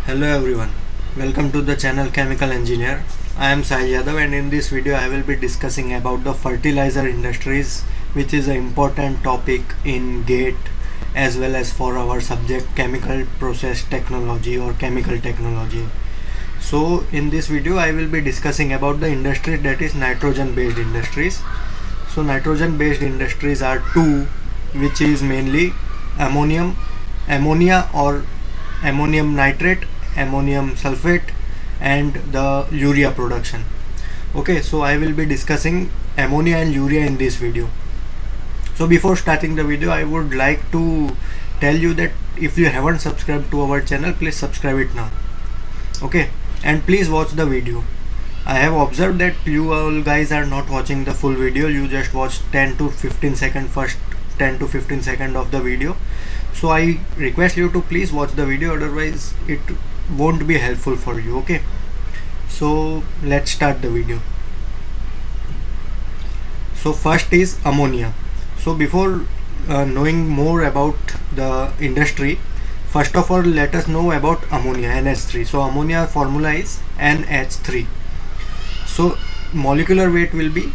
Hello everyone, welcome to the channel Chemical Engineer. I am Sai Yadav and in this video I will be discussing about the fertilizer industries, which is an important topic in GATE as well as for our subject chemical process technology or chemical technology. So in this video I will be discussing about the industry that is nitrogen based industries. So nitrogen based industries are two, which is mainly ammonia or ammonium nitrate, ammonium sulfate, and the urea production. Okay, so I will be discussing ammonia and urea in this video. So before starting the video I would like to tell you that if you haven't subscribed to our channel, please subscribe it now. Okay, and please watch the video. I have observed that you all guys are not watching the full video, you just watch 10 to 15 second first 10 to 15 second of the video. So I request you to please watch the video, otherwise it won't be helpful for you. Okay, so let's start the video. So first is ammonia. So before knowing more about the industry, first of all let us know about ammonia, NH3. So ammonia formula is NH3. So molecular weight will be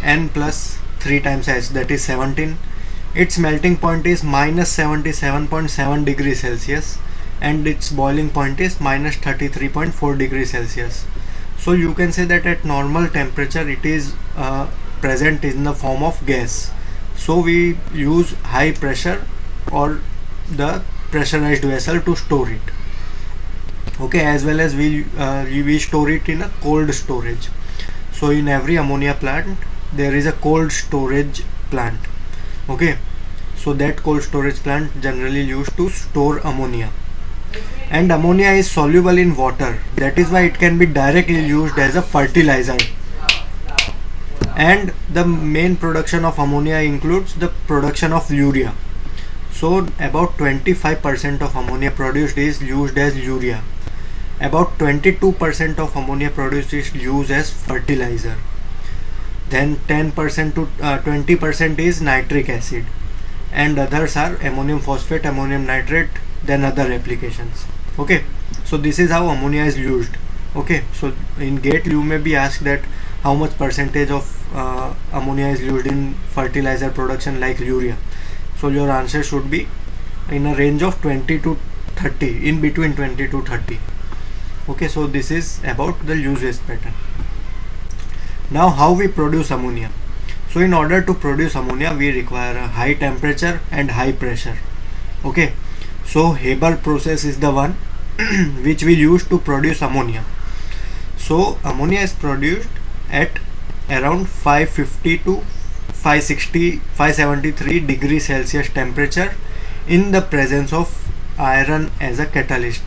N plus 3 times H, that is 17. Its melting point is minus 77.7 degrees Celsius and its boiling point is minus 33.4 degrees Celsius. So you can say that at normal temperature it is present in the form of gas. So we use high pressure or the pressurized vessel to store it. Okay, as well as we store it in a cold storage. So in every ammonia plant there is a cold storage plant. Okay, so that cold storage plant generally used to store ammonia, and ammonia is soluble in water, that is why it can be directly used as a fertilizer. And the main production of ammonia includes the production of urea. So about 25% of ammonia produced is used as urea. About 22% of ammonia produced is used as fertilizer. Then 10% to 20% is nitric acid, and others are ammonium phosphate, ammonium nitrate, then other applications. Okay, so this is how ammonia is used. Okay, so in GATE you may be asked that how much percentage of ammonia is used in fertilizer production like urea. So your answer should be in a range of 20 to 30, in between 20 to 30. Okay, so this is about the usage pattern. Now how we produce ammonia. So in order to produce ammonia we require a high temperature and high pressure. Okay, so Haber process is the one which we use to produce ammonia. So ammonia is produced at around 550 to 560 573 degrees Celsius temperature in the presence of iron as a catalyst.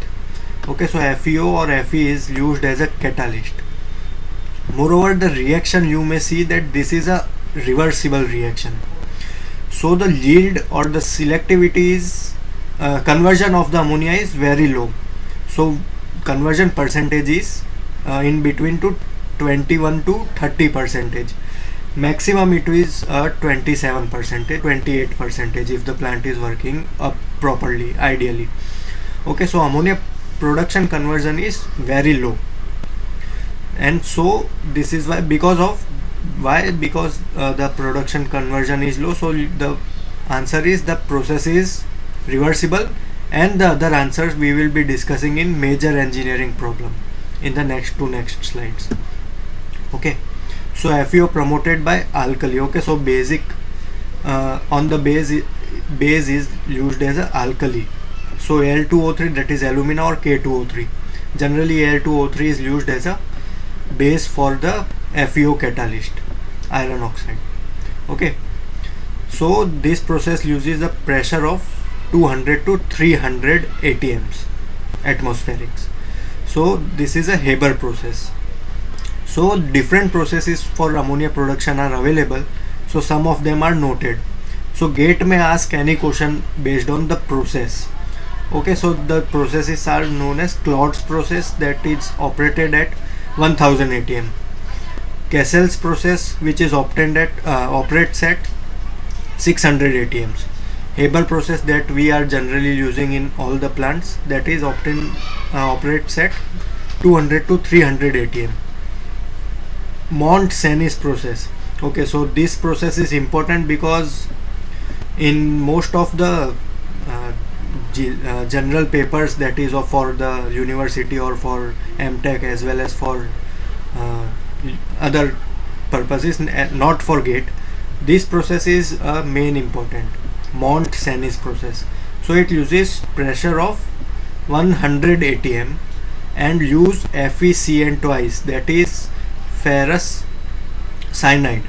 Okay, so FeO or Fe is used as a catalyst. Moreover, the reaction, you may see that this is a reversible reaction. So the yield or the selectivity is conversion of the ammonia is very low. So conversion percentage is in between to 21 to 30%. Maximum it is 27%, 28% if the plant is working properly, ideally. Okay, so ammonia production conversion is very low, and so this is why, because the production conversion is low, so the answer is the process is reversible, and the other answers we will be discussing in major engineering problem in the next slides. Okay, so FeO promoted by alkali. Okay, so basic on the base is used as a alkali. So Al2O3, that is alumina, or K2O3. Generally Al2O3 is used as a base for the FeO catalyst, iron oxide. Okay, so this process uses a pressure of 200 to 300 atms atmospherics. So this is a Haber process. So different processes for ammonia production are available, so some of them are noted. So GATE may ask any question based on the process. Okay, so the processes are known as Claude's process, that is operated at 1000 atm. Kessel's process, which is operates at 600 atms. Haber process that we are generally using in all the plants, that is often operates at 200 to 300 atm. Mont-Cenis process. Okay, so this process is important because in most of the uh, general papers, that is for the university or for MTech as well as for uh, other purposes, not for GATE, this process is main important. Mont-Cenis process. So it uses pressure of 100 atm and use FeCN twice, that is ferrous cyanide.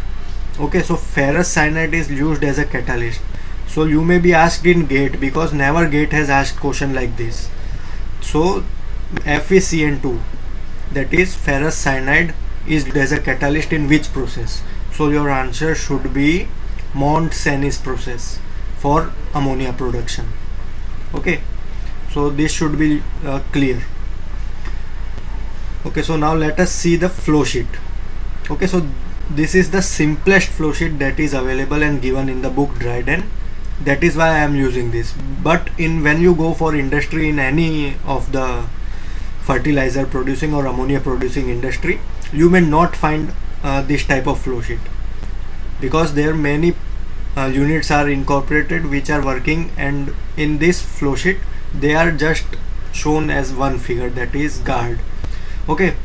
Okay, so ferrous cyanide is used as a catalyst. So you may be asked in GATE, because never GATE has asked question like this. So FeCN2, that is ferrous cyanide, is used as a catalyst in which process? So your answer should be Mont-Cenis process for ammonia production. Okay, so this should be clear. Okay, so now let us see the flow sheet. Okay, so this is the simplest flow sheet that is available and given in the book Dryden. That is why I am using this. But when you go for industry in any of the fertilizer producing or ammonia producing industry, you may not find this type of flow sheet, because there many units are incorporated which are working, and in this flow sheet they are just shown as one figure, that is GARD. Okay,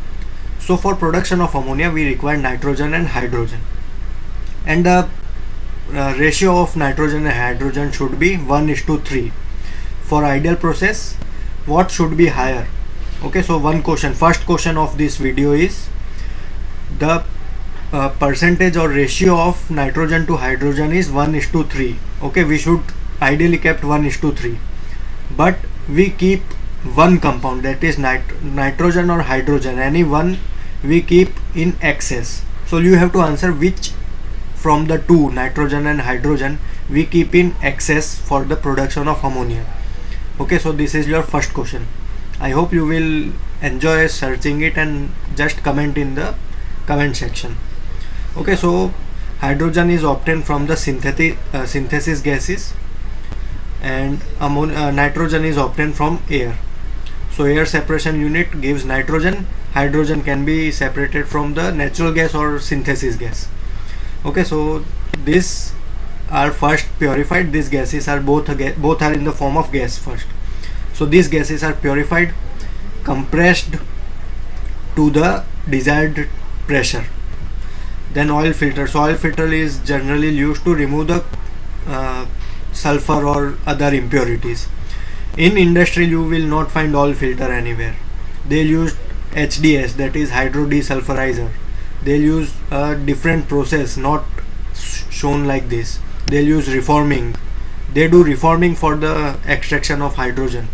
so for production of ammonia we require nitrogen and hydrogen, and the ratio of nitrogen and hydrogen should be 1:3. For ideal process, what should be higher? Okay, so first question of this video is the percentage or ratio of nitrogen to hydrogen is 1:3. Okay, we should ideally kept 1:3, but we keep one compound, that is nitrogen or hydrogen, any one we keep in excess. So you have to answer which from the two, nitrogen and hydrogen, we keep in excess for the production of ammonia. Okay, so this is your first question. I hope you will enjoy searching it and just comment in the comment section. Okay, so hydrogen is obtained from the synthesis gases, and nitrogen is obtained from air. So air separation unit gives nitrogen, hydrogen can be separated from the natural gas or synthesis gas. Okay, so these are first purified. These gases are both are in the form of gas first. So these gases are purified, compressed to the desired pressure. Then oil filter. So oil filter is generally used to remove the sulfur or other impurities. In industry you will not find oil filter anywhere. They'll use HDS, that is hydro desulfurizer. They'll use a different process, not shown like this. They'll use reforming. They do reforming for the extraction of hydrogen.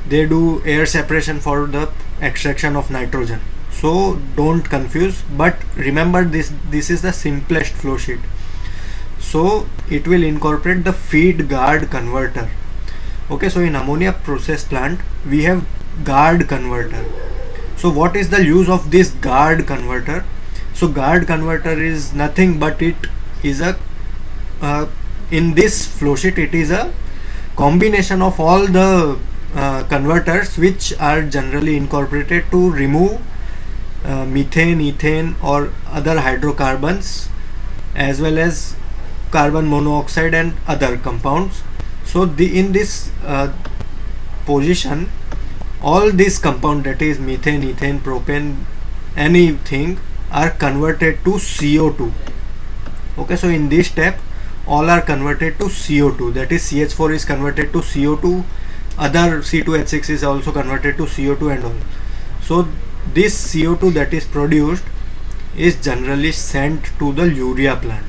They do air separation for the extraction of nitrogen. So don't confuse, but remember this is the simplest flow sheet. So it will incorporate the feed GARD converter. Okay, so in ammonia process plant we have GARD converter. So what is the use of this GARD converter? So GARD converter is nothing but it is a in this flow sheet it is a combination of all the converters which are generally incorporated to remove methane, ethane or other hydrocarbons, as well as carbon monoxide and other compounds. So in this position, all these compound, that is methane, ethane, propane, anything, are converted to CO2. Okay, so in this step all are converted to CO2, that is CH4 is converted to CO2, other C2H6 is also converted to CO2 and all. So this CO2 that is produced is generally sent to the urea plant.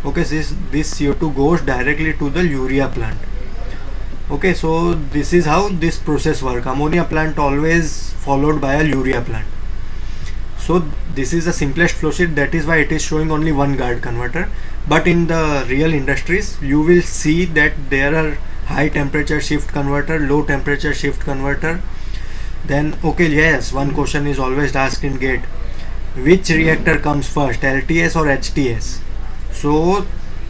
Okay, this CO2 goes directly to the urea plant. Okay, so this is how this process works. Ammonia plant always followed by a urea plant. So this is the simplest flow sheet, that is why it is showing only one GARD converter. But in the real industries you will see that there are high temperature shift converter, low temperature shift converter. Then okay, yes, one question is always asked in GATE: which reactor comes first, LTS or HTS? So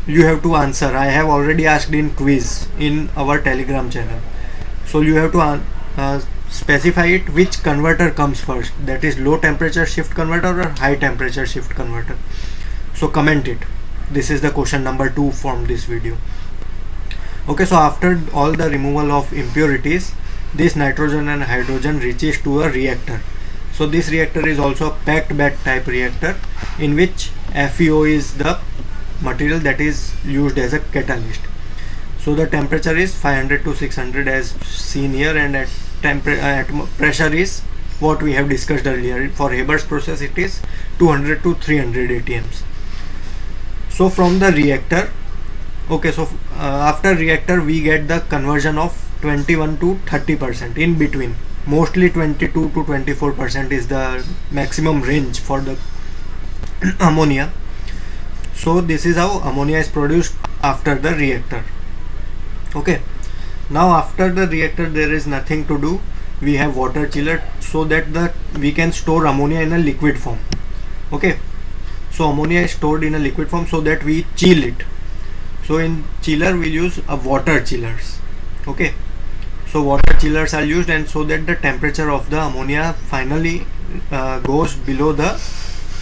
you have to answer. I have already asked in quiz in our Telegram channel. So you have to specify it which converter comes first, that is low temperature shift converter or high temperature shift converter. So comment it. This is the question number 2 from this video. Okay, so after all the removal of impurities, this nitrogen and hydrogen reaches to a reactor. So this reactor is also a packed bed type reactor in which FeO is the material that is used as a catalyst. So the temperature is 500 to 600 as seen here, and at pressure is what we have discussed earlier. For Haber's process it is 200 to 300 atms. So from the reactor, okay, so after reactor we get the conversion of 21 to 30%, in between. Mostly 22 to 24% is the maximum range for the ammonia. So this is how ammonia is produced after the reactor. Okay, now after the reactor there is nothing to do. We have water chiller so that we can store ammonia in a liquid form. Okay, so ammonia is stored in a liquid form so that we chill it. So in chiller we use water chillers. Okay, so water chillers are used, and so that the temperature of the ammonia finally goes below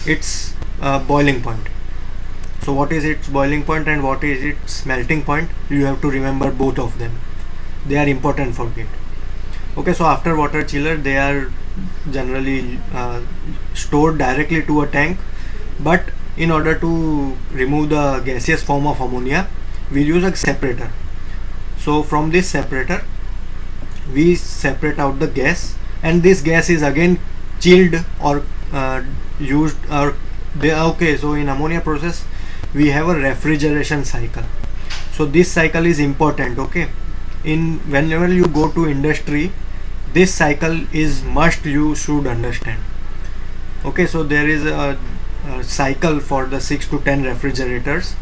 its boiling point. So what is its boiling point and what is its melting point? You have to remember both of them. They are important for it. Okay, so after water chiller they are generally stored directly to a tank, but in order to remove the gaseous form of ammonia we use a separator. So from this separator we separate out the gas, and this gas is again chilled or used or okay, so in ammonia process we have a refrigeration cycle. So this cycle is important. Okay, in whenever you go to industry, this cycle is must, you should understand. Okay, so there is a cycle for the 6 to 10 refrigerators.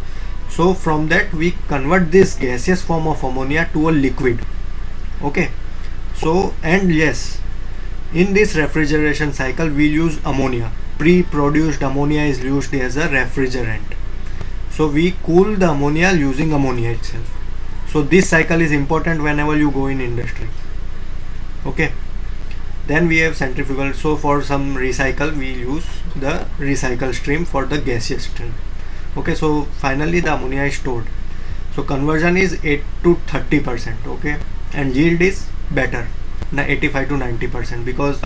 So from that we convert this gaseous form of ammonia to a liquid. Okay, so and yes, in this refrigeration cycle we use ammonia. Pre-produced ammonia is used as a refrigerant. So we cool the ammonia using ammonia itself. So this cycle is important whenever you go in industry. Okay, then we have centrifugal. So for some recycle we use the recycle stream for the gaseous stream. Okay, so finally the ammonia is stored. So conversion is 8 to 30%. Okay, and yield is better, 85 to 90%, because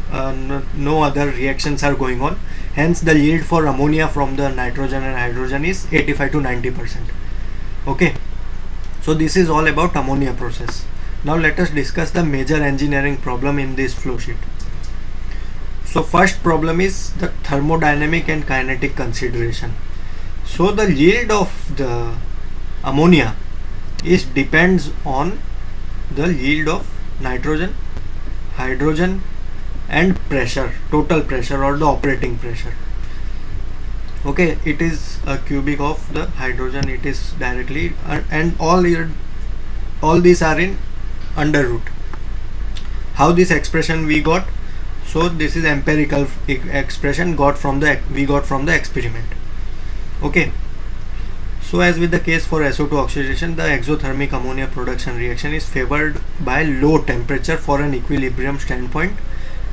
no other reactions are going on. Hence the yield for ammonia from the nitrogen and hydrogen is 85 to 90%. Okay, so this is all about ammonia process. Now let us discuss the major engineering problem in this flow sheet. So first problem is the thermodynamic and kinetic consideration. So the yield of the ammonia is depends on the yield of nitrogen, hydrogen and pressure, total pressure or the operating pressure. Okay, it is a cubic of the hydrogen, it is directly and all these are in under root. How this expression we got? So this is empirical expression we got from the experiment. Okay, so as with the case for SO2 oxidation, the exothermic ammonia production reaction is favored by low temperature for an equilibrium standpoint,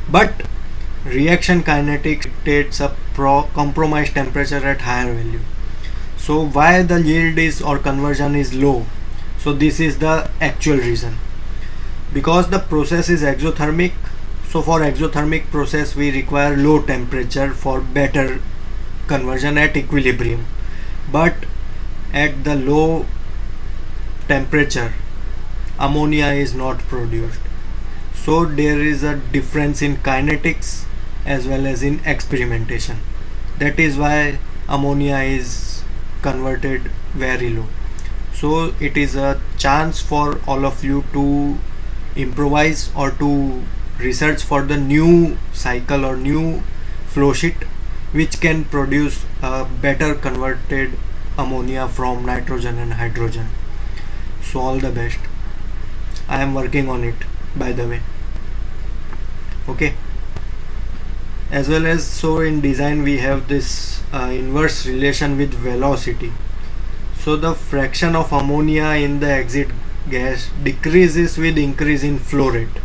but reaction kinetics dictates a compromised temperature at higher value. So why the yield is or conversion is low? So this is the actual reason, because the process is exothermic. So for exothermic process we require low temperature for better conversion at equilibrium, but at the low temperature ammonia is not produced. So there is a difference in kinetics as well as in experimentation. That is why ammonia is converted very low. So it is a chance for all of you to improvise or to research for the new cycle or new flow sheet which can produce a better converted ammonia from nitrogen and hydrogen. So all the best. I am working on it, by the way. Okay, as well as so in design we have this inverse relation with velocity. So the fraction of ammonia in the exit gas decreases with increase in flow rate.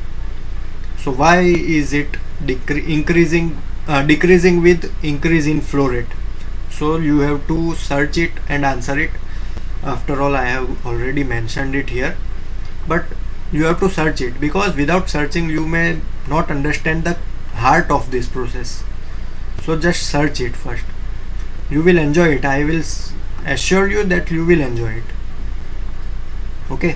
So why is it decreasing with increase in flow rate? So you have to search it and answer it. After all, I have already mentioned it here, but you have to search it, because without searching you may not understand the heart of this process. So just search it first. You will enjoy it. I will assure you that you will enjoy it. Okay.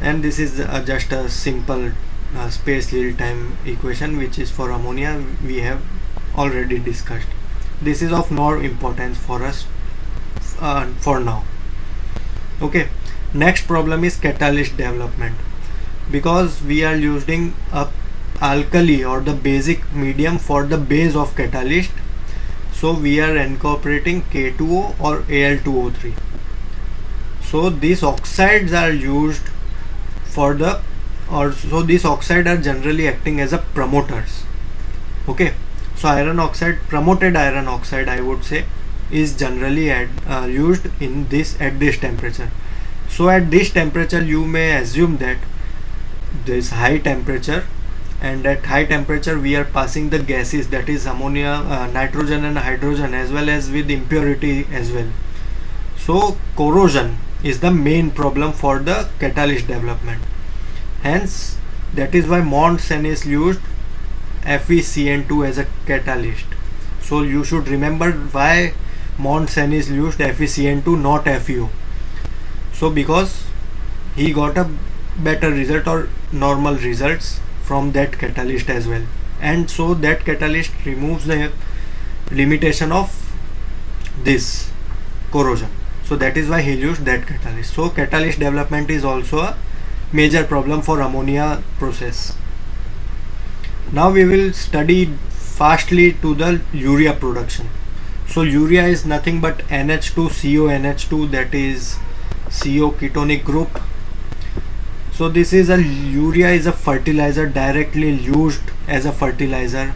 And this is just a simple space yield time equation which is for ammonia, we have already discussed. This is of no importance for us for now. Okay, next problem is catalyst development. Because we are using a alkali or the basic medium for the base of catalyst, so we are incorporating K2O or Al2O3. So these oxides are used for the, or so these oxides are generally acting as a promoters. Okay, so iron oxide, promoted iron oxide I would say, is generally used in this at this temperature. So at this temperature you may assume that there is high temperature, and at high temperature we are passing the gases, that is ammonia, nitrogen and hydrogen, as well as with impurity as well. So corrosion is the main problem for the catalyst development. Hence that is why Mont-Cenis used FeCN2 as a catalyst. So you should remember why Mont-Cenis used FeCN2 not FeO. So because he got a better result or normal results from that catalyst as well, and so that catalyst removes the limitation of this corrosion. So that is why he used that catalyst. So catalyst development is also a major problem for ammonia process. Now we will study fastly to the urea production. So urea is nothing but NH2CONH2, that is CO ketonic group. So this is a urea is a fertilizer directly used as a fertilizer.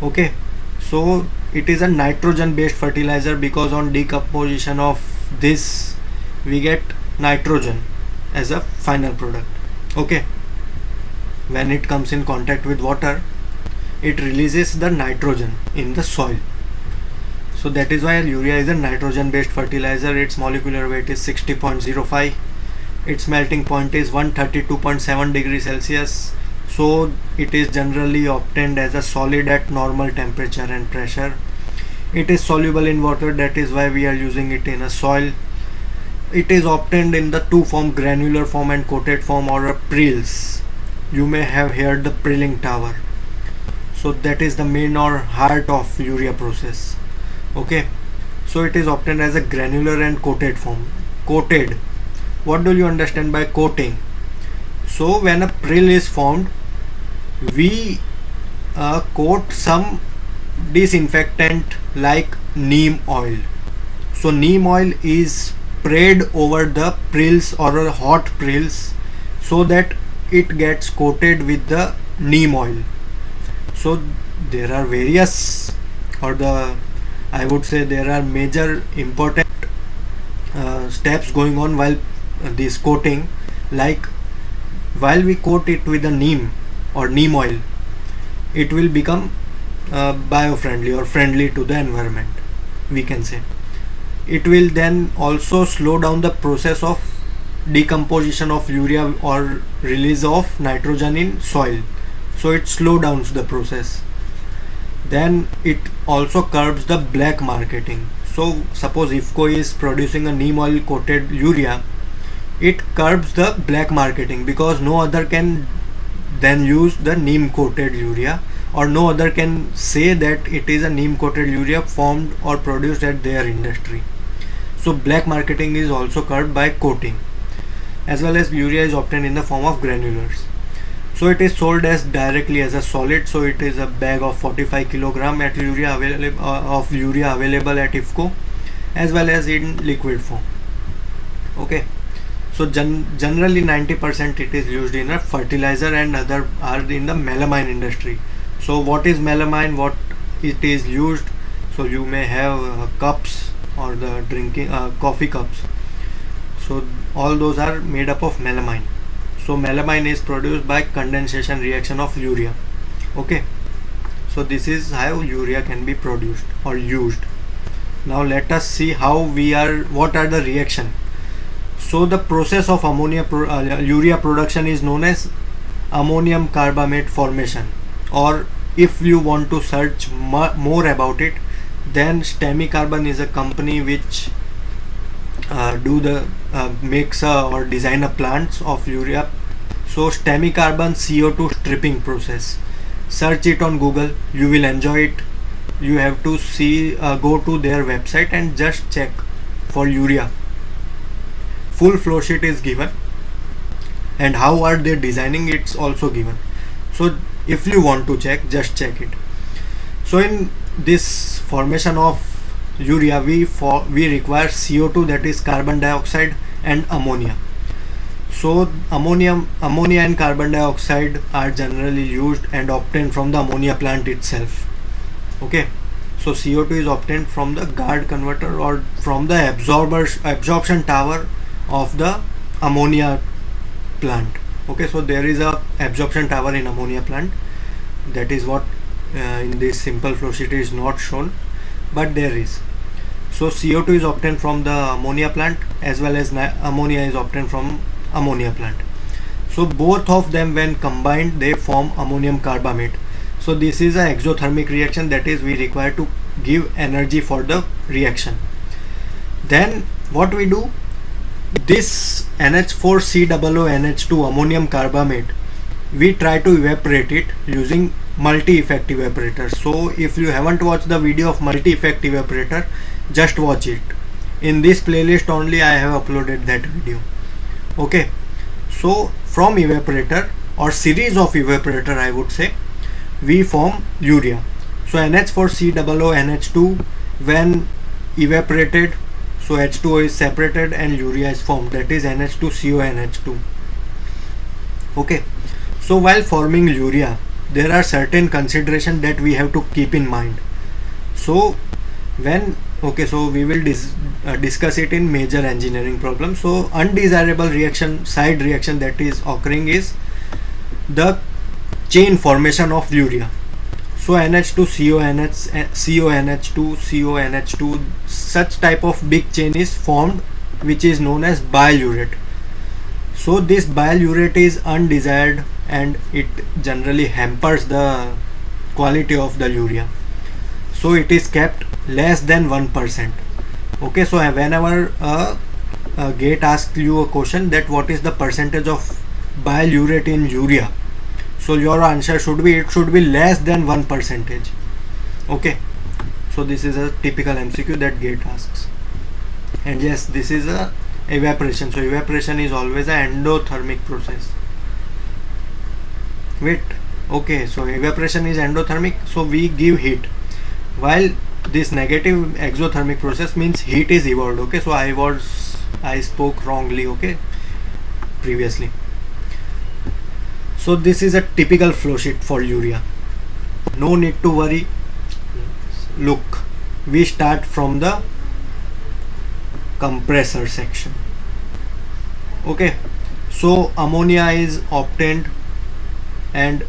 Okay, so it is a nitrogen based fertilizer because on decomposition of this we get nitrogen as a final product. Okay, when it comes in contact with water it releases the nitrogen in the soil. So that is why urea is a nitrogen based fertilizer. Its molecular weight is 60.05. Its melting point is 132.7 degrees Celsius. So it is generally obtained as a solid at normal temperature and pressure. It is soluble in water, that is why we are using it in a soil. It is obtained in the two form, granular form and coated form, or a prills. You may have heard the prilling tower. So that is the main or heart of urea process. Okay, so it is obtained as a granular and coated form. Coated, what do you understand by coating? So when a prill is formed, we coat some disinfectant like neem oil. So neem oil is sprayed over the prills or hot prills so that it gets coated with the neem oil. So there are various, or I would say there are major important steps going on while this coating. Like while we coat it with the neem or neem oil, it will become bio-friendly or friendly to the environment, we can say. It will then also slow down the process of decomposition of urea or release of nitrogen in soil. So it slows down the process. Then it also curbs the black marketing. So suppose IFFCO is producing a neem oil coated urea, it curbs the black marketing because no other can then use the neem coated urea, or no other can say that it is a neem coated urea formed or produced at their industry. So black marketing is also curbed by coating. As well as urea is obtained in the form of granulars. So it is sold as directly as a solid. So it is a bag of 45 kilogram at urea available at IFFCO, as well as in liquid form. Okay, so generally 90% it is used in a fertilizer, and other are in the melamine industry. So what is melamine, what it is used? So you may have cups or the drinking coffee cups. So all those are made up of melamine. So melamine is produced by condensation reaction of urea. Okay, so this is how urea can be produced or used. Now let us see what are the reaction. So the process of urea production is known as ammonium carbamate formation, or if you want to search more about it, then Stamicarbon is a company which makes or design a plants of urea. So Stamicarbon CO2 stripping process, search it on Google, you will enjoy it. You have to go to their website and just check for urea. Full flow sheet is given, and how are they designing it's also given. So if you want to check, just check it. So in this formation of urea, we require CO2, that is carbon dioxide, and ammonia. So ammonia and carbon dioxide are generally used and obtained from the ammonia plant itself. Okay, so CO2 is obtained from the guard converter or from the absorption tower of the ammonia plant. Okay, so there is a absorption tower in ammonia plant. That is what in this simple flow sheet is not shown, but there is. So CO2 is obtained from the ammonia plant, as well as ammonia is obtained from ammonia plant. So both of them, when combined, they form ammonium carbamate. So this is an exothermic reaction, that is we require to give energy for the reaction. Then what we do, this NH4COONH2 ammonium carbamate, we try to evaporate it using multi-effect evaporator. So if you haven't watched the video of multi-effect evaporator, just watch it. In this playlist only I have uploaded that video. Okay, so from evaporator or series of evaporator, I would say, we form urea. So NH4COONH2, when evaporated, so H2O is separated and urea is formed, that is NH2CONH2. Okay, so while forming urea, there are certain considerations that we have to keep in mind. So so we will discuss it in major engineering problems. So undesirable side reaction that is occurring is the chain formation of urea. So NH2CONH2, such type of big chain is formed, which is known as biurate. So this biurate is undesired and it generally hampers the quality of the urea. So it is kept less than 1%. Okay, so whenever a gate asks you a question that what is the percentage of biurate in urea, so your answer should be, it should be less than 1%. Okay, so this is a typical MCQ that gate asks. And yes, this is a evaporation. So evaporation is always an endothermic process. Wait, okay, so evaporation is endothermic, so we give heat, while this negative exothermic process means heat is evolved. Okay, so I spoke wrongly, okay, previously. So this is a typical flow sheet for urea. No need to worry. Look, we start from the compressor section. Okay, so ammonia is obtained and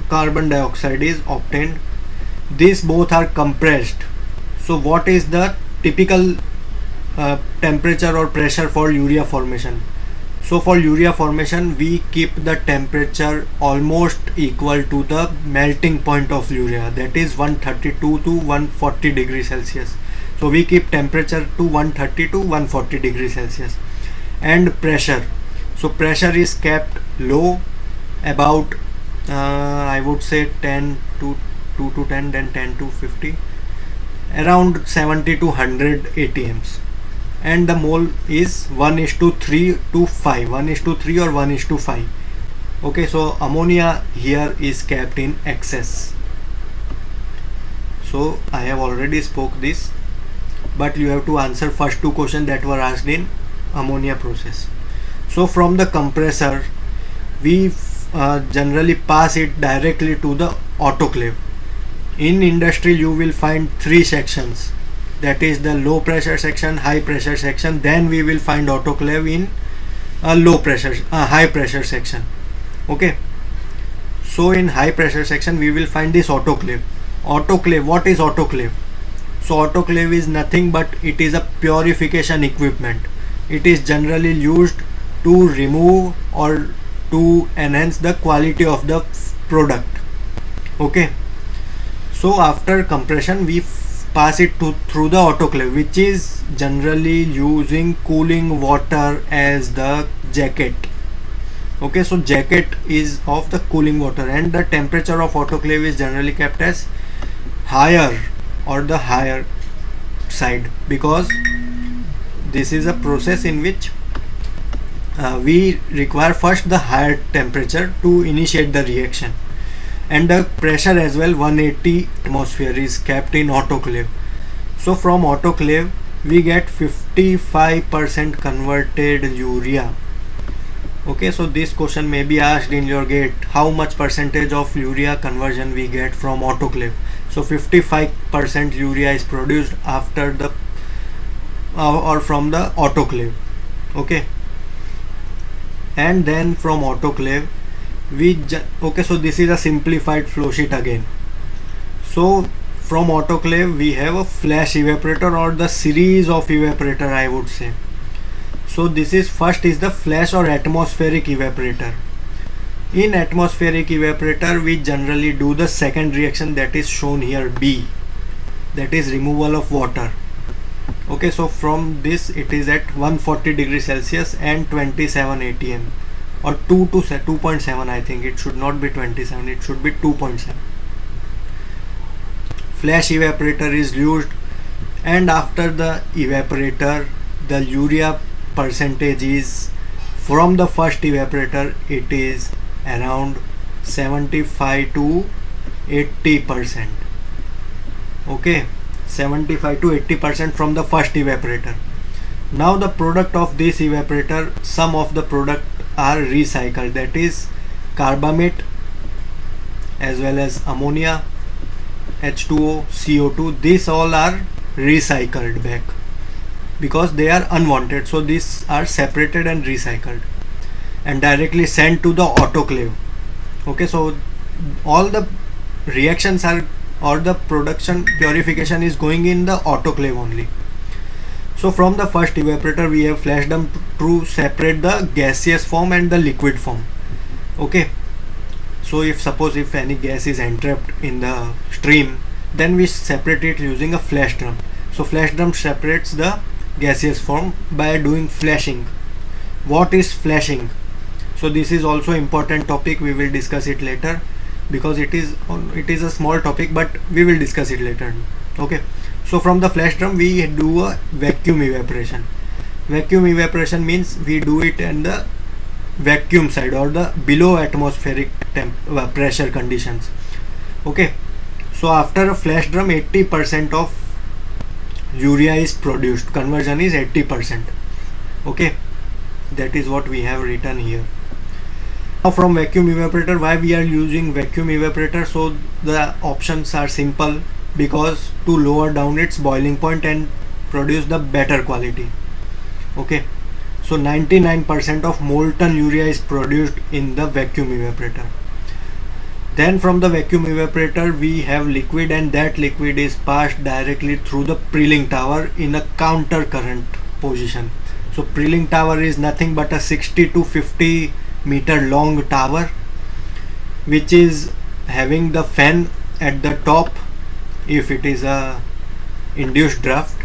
carbon dioxide is obtained. These both are compressed. So what is the typical temperature or pressure for urea formation? So for urea formation, we keep the temperature almost equal to the melting point of urea, that is 132 to 140 degrees Celsius. So we keep temperature to 130 to 140 degrees Celsius. And pressure, so pressure is kept low, about I would say 10 to 2 to 10, then 10 to 50, around 70 to 100 atms. And the mole is 1:3 to 5, 1:3 or 1:5. Okay, so ammonia here is kept in excess. So I have already spoke this, but you have to answer first two questions that were asked in ammonia process. So from the compressor, we generally pass it directly to the autoclave. In industry, you will find three sections. that is the low pressure section, high pressure section. Then we will find autoclave in a high pressure section. Okay, so in high pressure section we will find this autoclave. What is autoclave? So autoclave is nothing but it is a purification equipment. It is generally used to remove or to enhance the quality of the product. Okay, so after compression we pass it through the autoclave, which is generally using cooling water as the jacket. Okay, so jacket is of the cooling water, and the temperature of autoclave is generally kept as higher or the higher side, because this is a process in which we require first the higher temperature to initiate the reaction, and the pressure as well, 180 atmosphere, is kept in autoclave. So from autoclave we get 55% converted urea. Okay, so this question may be asked in your gate, how much percentage of urea conversion we get from autoclave. So 55% urea is produced after the or from the autoclave. Okay, and then from autoclave we okay, so this is a simplified flow sheet again. So from autoclave we have a flash evaporator, or the series of evaporator, I would say. So this is first is the flash or atmospheric evaporator. In atmospheric evaporator we generally do the second reaction, that is shown here, B, that is removal of water. Okay, so from this it is at 140 degrees Celsius and 27 atm, or 2.7, I think it should not be 27, it should be 2.7. Flash evaporator is used, and after the evaporator the urea percentage is, from the first evaporator it is around 75 to 80%. Okay, 75 to 80% from the first evaporator. Now the product of this evaporator, some of the product are recycled, that is carbamate as well as ammonia, H2O, CO2. These all are recycled back because they are unwanted, so these are separated and recycled and directly sent to the autoclave. Okay, so all the reactions are, or the production purification is going in the autoclave only. So from the first evaporator we have flashed them to separate the gaseous form and the liquid form. Okay, so if suppose if any gas is entrapped in the stream, then we separate it using a flash drum. So flash drum separates the gaseous form by doing flashing. What is flashing? So this is also important topic, we will discuss it later, because it is a small topic, but we will discuss it later. Okay, so from the flash drum we do a vacuum evaporation. Vacuum evaporation means we do it in the vacuum side, or the below atmospheric pressure conditions. Okay, so after a flash drum 80% of urea is produced, conversion is 80%. Okay, that is what we have written here. Now from vacuum evaporator, why we are using vacuum evaporator? So the options are simple, because to lower down its boiling point and produce the better quality. Okay, so 99% of molten urea is produced in the vacuum evaporator. Then from the vacuum evaporator we have liquid, and that liquid is passed directly through the preheating tower in a counter current position. So preheating tower is nothing but a 60 to 50 meter long tower, which is having the fan at the top if it is a induced draft,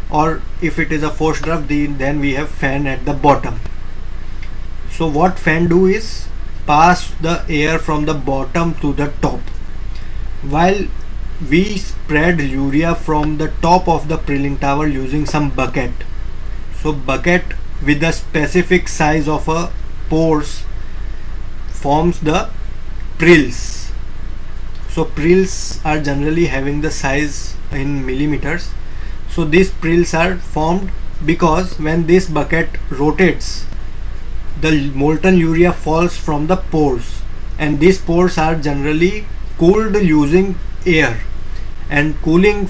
or if it is a forced draft, then we have fan at the bottom. So what fan do is pass the air from the bottom to the top, while we spread urea from the top of the preheating tower using some bucket. So bucket with the specific size of a pores forms the prills. So prills are generally having the size in millimeters. So these prills are formed because when this bucket rotates, the molten urea falls from the pores, and these pores are generally cooled using air, and cooling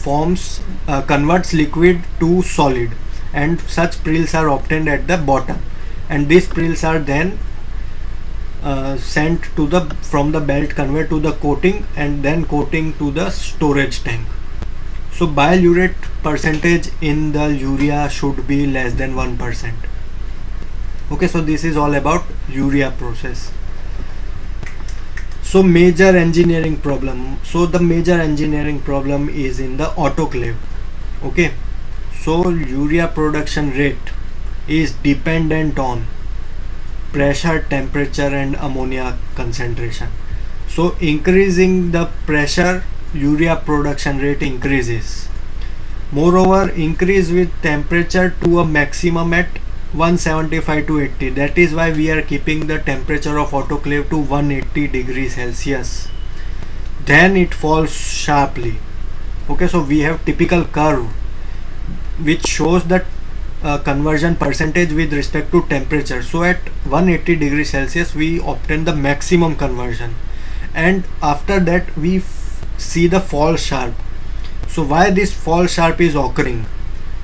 converts liquid to solid, and such prills are obtained at the bottom, and these prills are then sent to the from the belt conveyor to the coating, and then coating to the storage tank. So bilyurate percentage in the urea should be less than 1%. Okay, so this is all about urea process. So major engineering problem. So the major engineering problem is in the autoclave. Okay, so urea production rate is dependent on pressure, temperature and ammonia concentration. So increasing the pressure, urea production rate increases. Moreover, increase with temperature to a maximum at 175 to 80. That is why we are keeping the temperature of autoclave to 180 degrees Celsius. Then it falls sharply. Okay, so we have typical curve which shows that conversion percentage with respect to temperature. So at 180 degrees Celsius we obtain the maximum conversion, and after that we see the fall sharp. So why this fall sharp is occurring,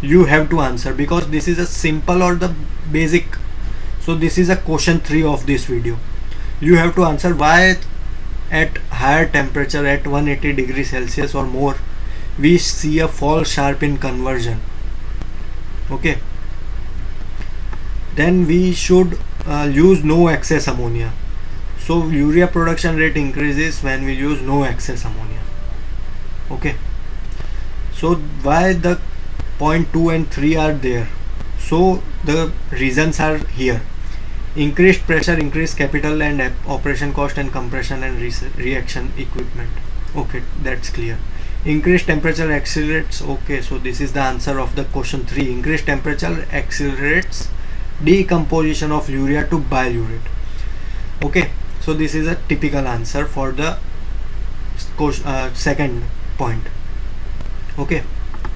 you have to answer, because this is a simple or the basic. So this is a question 3 of this video. You have to answer why at higher temperature at 180 degrees Celsius or more we see a fall sharp in conversion. Okay, then we should use no excess ammonia. So urea production rate increases when we use no excess ammonia. Okay, so why the point 2 and 3 are there? So the reasons are here: increased pressure, increased capital and operation cost, and compression and reaction equipment. Okay, that's clear. Increased temperature accelerates. Okay, so this is the answer of the question 3. Increased temperature accelerates decomposition of urea to bilyurate. Okay, so this is a typical answer for the second point. Okay,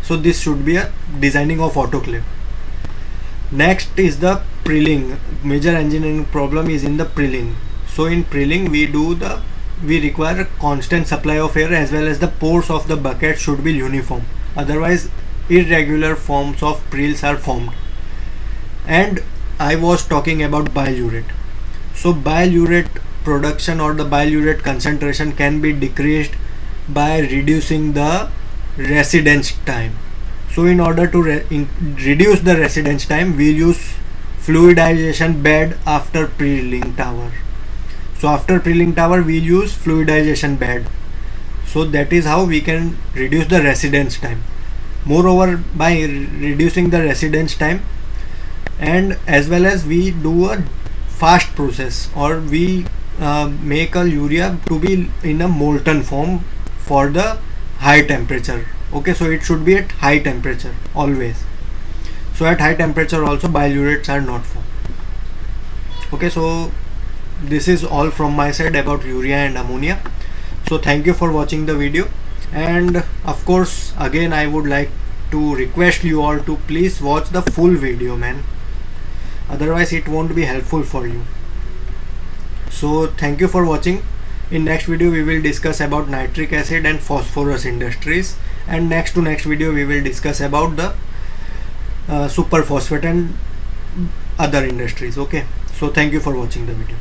so this should be a designing of autoclave. Next is the prilling. Major engineering problem is in the prilling. So in prilling we require a constant supply of air, as well as the pores of the bucket should be uniform, otherwise irregular forms of prills are formed. And I was talking about bilyurate. So bilyurate production or the bilyurate concentration can be decreased by reducing the residence time. So in order to reduce the residence time, we use fluidization bed after prilling tower. So after prilling tower we use fluidization bed. So that is how we can reduce the residence time. Moreover, by reducing the residence time, and as well as we do a fast process, or we make a urea to be in a molten form for the high temperature. Okay, so it should be at high temperature always. So at high temperature also bilyurates are not formed. Okay, so this is all from my side about urea and ammonia. So thank you for watching the video, and of course again I would like to request you all to please watch the full video, man, otherwise it won't be helpful for you. So thank you for watching. In next video we will discuss about nitric acid and phosphorus industries, and next video we will discuss about the superphosphate and other industries. Okay, so thank you for watching the video.